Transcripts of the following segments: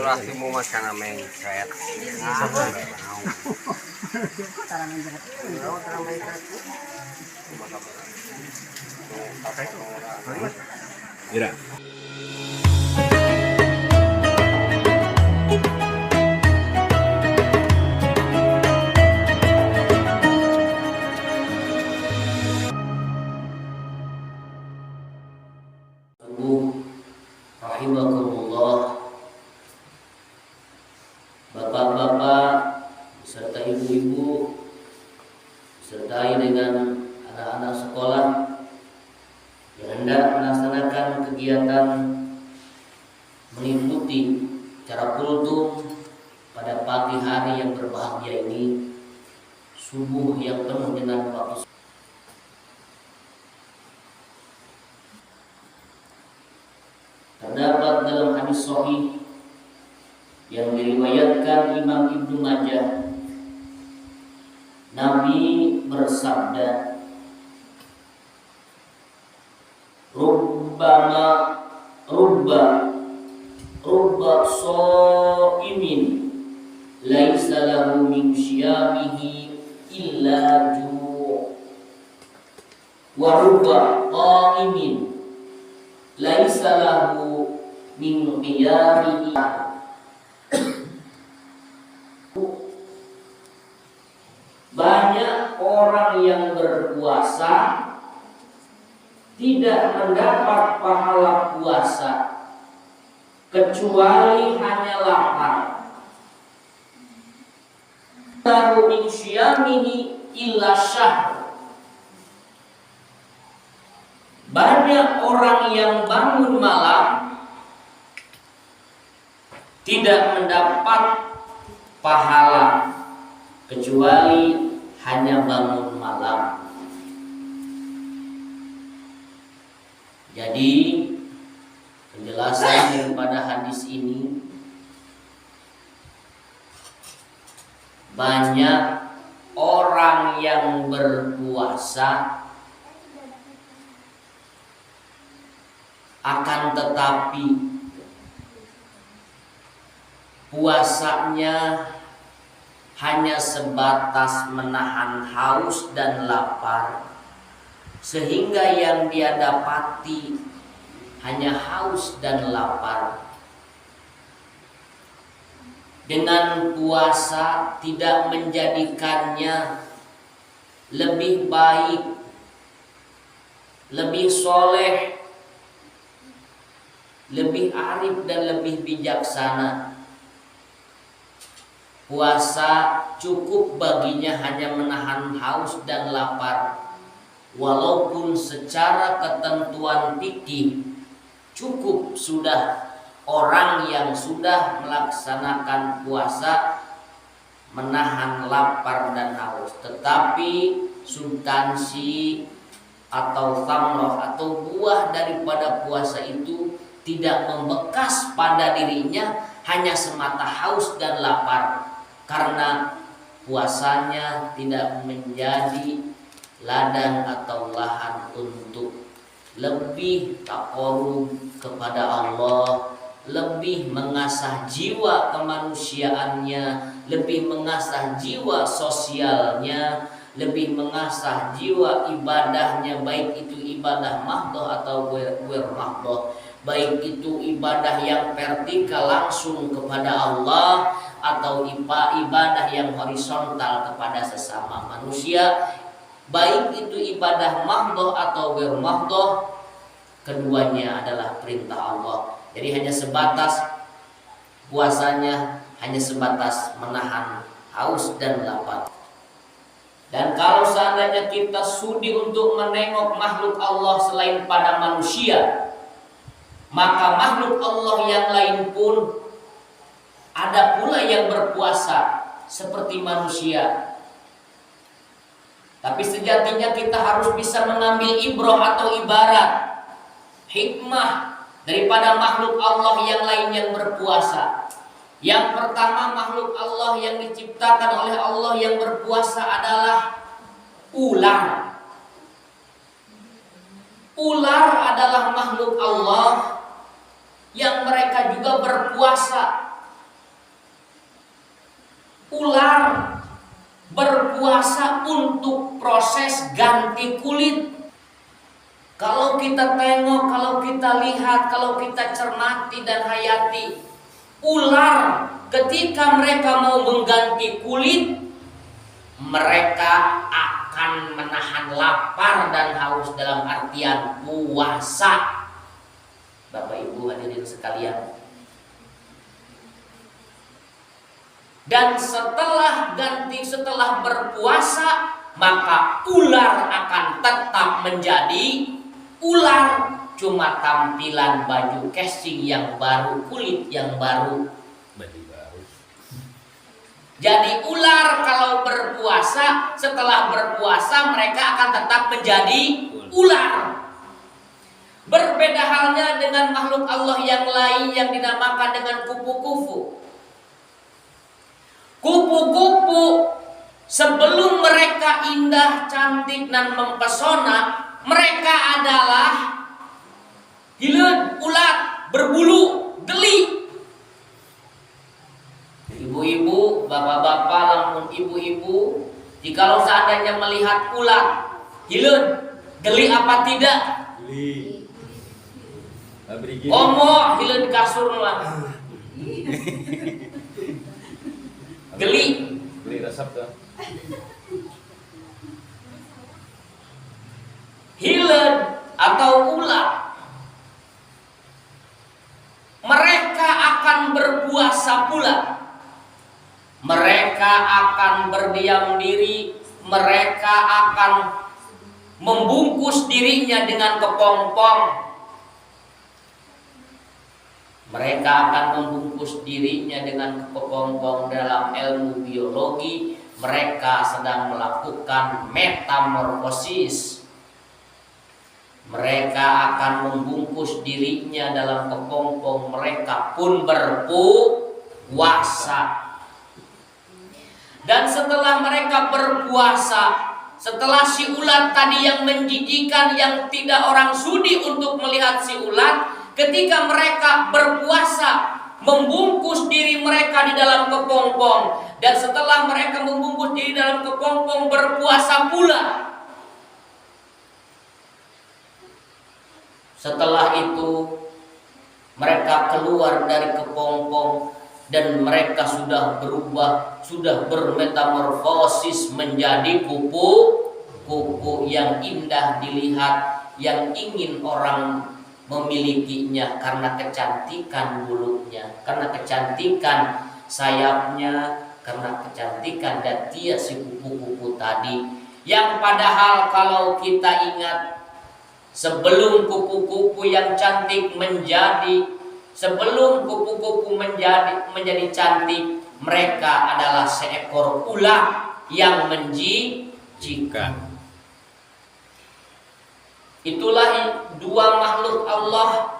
Kurasi mo mas ka namin kaya Ira. Rahimakumullah, bapak-bapak serta ibu-ibu disertai dengan anak-anak sekolah yang hendak melaksanakan kegiatan mengikuti cara kultum pada pagi hari yang berbahagia ini, subuh yang penuh dengan waktu. Terdapat dalam hadis sahih yang diriwayatkan Imam Ibnu Majah, Nabi bersabda, rubba shaimin laisa lahu min syiyamihi illa ju' wa rubba qaimin laisa lahu min qiyamihi. Banyak orang yang berpuasa tidak mendapat pahala puasa kecuali hanya lapar. Lahu min syiyamihi illa syahr. Banyak orang yang bangun malam tidak mendapat pahala kecuali hanya bangun malam. Jadi penjelasan daripada hadis ini, banyak orang yang berpuasa akan tetapi puasanya hanya sebatas menahan haus dan lapar, sehingga yang dia dapati hanya haus dan lapar. Dengan puasa tidak menjadikannya lebih baik, lebih soleh, lebih arif dan lebih bijaksana. Puasa cukup baginya hanya menahan haus dan lapar, walaupun secara ketentuan fikih cukup sudah orang yang sudah melaksanakan puasa menahan lapar dan haus, tetapi substansi atau thamroh atau buah daripada puasa itu tidak membekas pada dirinya, hanya semata haus dan lapar, karena puasanya tidak menjadi ladang atau lahan untuk lebih taqarrub kepada Allah, lebih mengasah jiwa kemanusiaannya, lebih mengasah jiwa sosialnya, lebih mengasah jiwa ibadahnya, baik itu ibadah mahdhah atau ghair mahdhah, baik itu ibadah yang vertikal langsung kepada Allah atau ibadah yang horizontal kepada sesama manusia, baik itu ibadah mahdhah atau ghair mahdhah, keduanya adalah perintah Allah. Jadi hanya sebatas puasanya hanya sebatas menahan haus dan lapar. Dan kalau seandainya kita sudi untuk menengok makhluk Allah selain pada manusia, maka makhluk Allah yang lain pun ada pula yang berpuasa seperti manusia. Tapi sejatinya kita harus bisa mengambil ibrah atau ibarat, hikmah daripada makhluk Allah yang lain yang berpuasa. Yang pertama, makhluk Allah yang diciptakan oleh Allah yang berpuasa adalah ular. Ular adalah makhluk Allah yang mereka juga berpuasa Ular berpuasa untuk proses ganti kulit. Kalau kita tengok, kalau kita lihat, kalau kita cermati dan hayati, ular ketika mereka mau mengganti kulit, mereka akan menahan lapar dan haus dalam artian puasa. Bapak Ibu hadirin sekalian. Dan setelah berpuasa, maka ular akan tetap menjadi ular, cuma tampilan baju casing yang baru, kulit yang baru. Baju baru. Jadi ular kalau berpuasa, setelah berpuasa mereka akan tetap menjadi ular. Berbeda halnya dengan makhluk Allah yang lain yang dinamakan dengan kupu-kupu. Kupu-kupu sebelum mereka indah, cantik dan mempesona, mereka adalah hileud, ulat, berbulu, geli. Ibu-ibu, bapak-bapak, namun ibu-ibu, jikalau seandainya melihat ulat, hileud, geli apa tidak? Geli. Abri gini. Omo, hileud kasur mah. Geli. Geli resep tuh. Hileud atau ulat, mereka akan berpuasa pula. Mereka akan berdiam diri, mereka akan membungkus dirinya dengan kepompong. Mereka akan membungkus dirinya dengan kepompong. Dalam ilmu biologi, mereka sedang melakukan metamorfosis. Mereka akan membungkus dirinya dalam kepompong. Mereka pun berpuasa. Dan setelah mereka berpuasa, setelah si ulat tadi yang menjijikan, yang tidak orang sudi untuk melihat si ulat, ketika mereka berpuasa, membungkus diri mereka di dalam kepompong. Dan setelah mereka membungkus diri dalam kepompong, berpuasa pula. Setelah itu mereka keluar dari kepompong dan mereka sudah berubah, sudah bermetamorfosis menjadi kupu-kupu yang indah dilihat, yang ingin orang memilikinya karena kecantikan bulunya, karena kecantikan sayapnya, karena kecantikan dan dia si kupu-kupu tadi. Yang padahal kalau kita ingat, sebelum kupu-kupu yang cantik sebelum kupu-kupu menjadi cantik, mereka adalah seekor ular yang menjijikan. Itulah dua makhluk Allah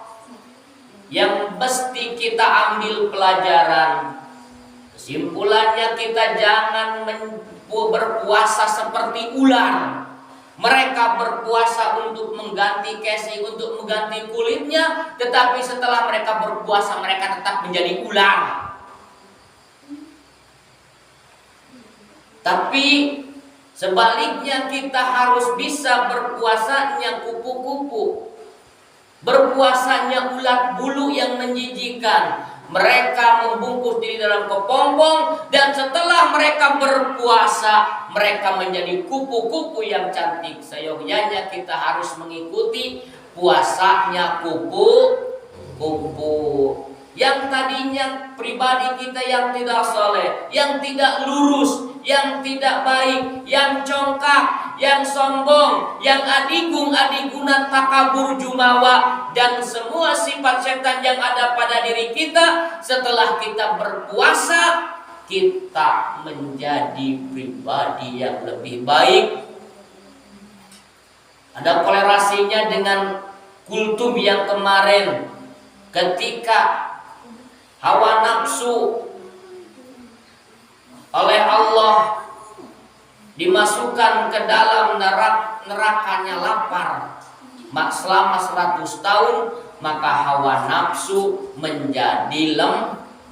yang mesti kita ambil pelajaran. Kesimpulannya, kita jangan berpuasa seperti ular. Mereka berpuasa untuk mengganti casing, untuk mengganti kulitnya, tetapi setelah mereka berpuasa, mereka tetap menjadi ular. Tapi sebaliknya, kita harus bisa berpuasanya kupu-kupu, berpuasanya ulat bulu yang menjijikan. Mereka membungkus diri dalam kepompong, dan setelah mereka berpuasa, mereka menjadi kupu-kupu yang cantik. Seyogyanya kita harus mengikuti puasanya kupu-kupu. Yang tadinya pribadi kita yang tidak soleh, yang tidak lurus, yang tidak baik, yang congkak, yang sombong, yang adigung-adigunan, takabur, jumawa, dan semua sifat setan yang ada pada diri kita, setelah kita berpuasa, kita menjadi pribadi yang lebih baik. Ada kolerasinya dengan kultum yang kemarin, ketika hawa nafsu oleh Allah dimasukkan ke dalam nerakanya lapar selama 100 tahun, maka hawa nafsu menjadi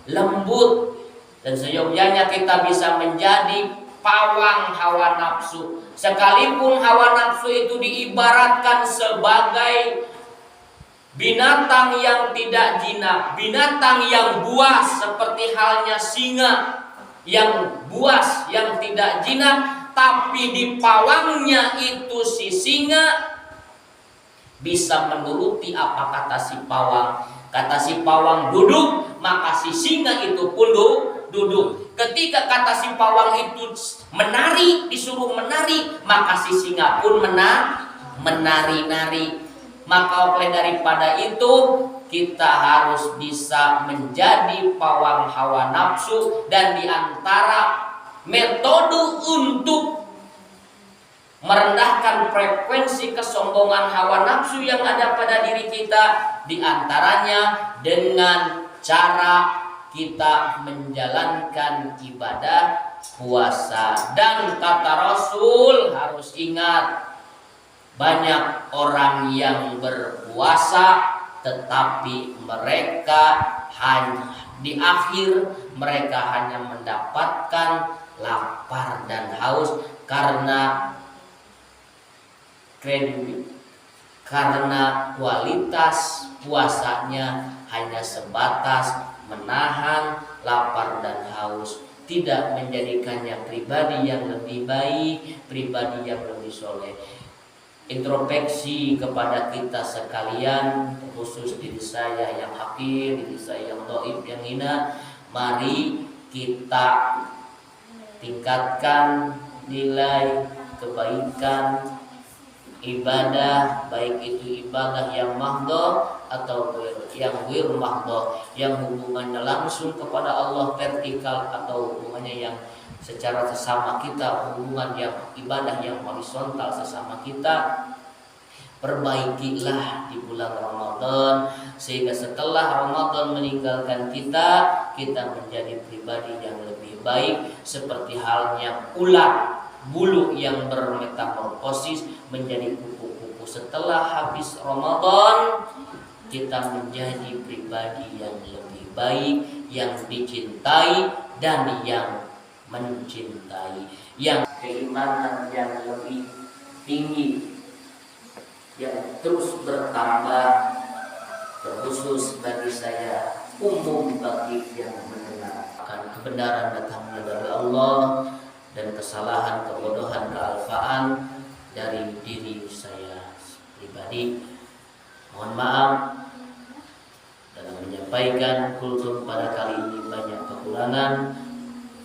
lembut. Dan seyogyanya kita bisa menjadi pawang hawa nafsu. Sekalipun hawa nafsu itu diibaratkan sebagai binatang yang tidak jinak, binatang yang buas seperti halnya singa yang buas, yang tidak jinak, tapi di pawangnya itu si singa bisa menuruti apa kata si pawang. Kata si pawang duduk, maka si singa itu pun duduk. Ketika kata si pawang itu menari, disuruh menari, maka si singa pun menari-nari. Maka oleh daripada itu kita harus bisa menjadi pawang hawa nafsu. Dan diantara metode untuk merendahkan frekuensi kesombongan hawa nafsu yang ada pada diri kita, diantaranya dengan cara kita menjalankan ibadah puasa. Dan kata Rasul, harus ingat, banyak orang yang berpuasa tetapi mereka hanya di akhir mereka hanya mendapatkan lapar dan haus karena karena kualitas puasanya hanya sebatas menahan lapar dan haus, tidak menjadikannya pribadi yang lebih baik, pribadi yang lebih soleh. Introspeksi kepada kita sekalian, khusus diri saya yang hakir, diri saya yang dhaif, yang hina. Mari kita tingkatkan nilai kebaikan ibadah, baik itu ibadah yang mahdhah atau yang ghair mahdhah, yang hubungannya langsung kepada Allah vertikal atau hubungannya yang secara sesama kita, hubungan yang ibadah yang horizontal sesama kita. Perbaikilah di bulan Ramadan sehingga setelah Ramadan meninggalkan kita menjadi pribadi yang lebih baik, seperti halnya ulat bulu yang bermetamorfosis menjadi kupu-kupu. Setelah habis Ramadan kita menjadi pribadi yang lebih baik, yang dicintai dan yang mencintai, yang keimanan yang lebih tinggi, yang terus bertambah, terkhusus bagi saya, umum bagi yang mendengarkan. Kebenaran datangnya dari Allah dan kesalahan, kebodohan, kealfaan dari diri saya pribadi. Mohon maaf dalam menyampaikan kultum pada kali ini banyak kekurangan,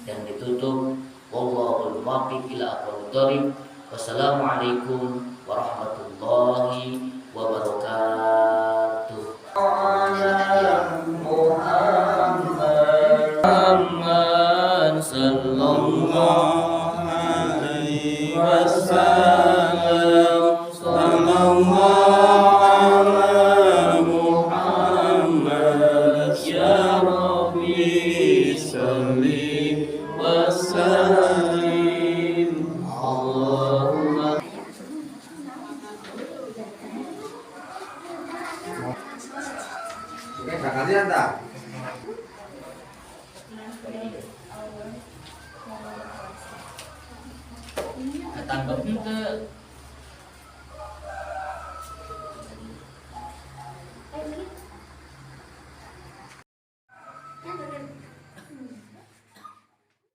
dan ditutup wallahul muwaffiq ila aqwamit thoriq. Wassalamualaikum warahmatullahi wabarakatuh. Muhammad sallallahu alaihi wasallam, sallallahu ala Muhammad ya Rabbi salli wa sallim. Allahumma Oke, kalian tak? Ketangkep itu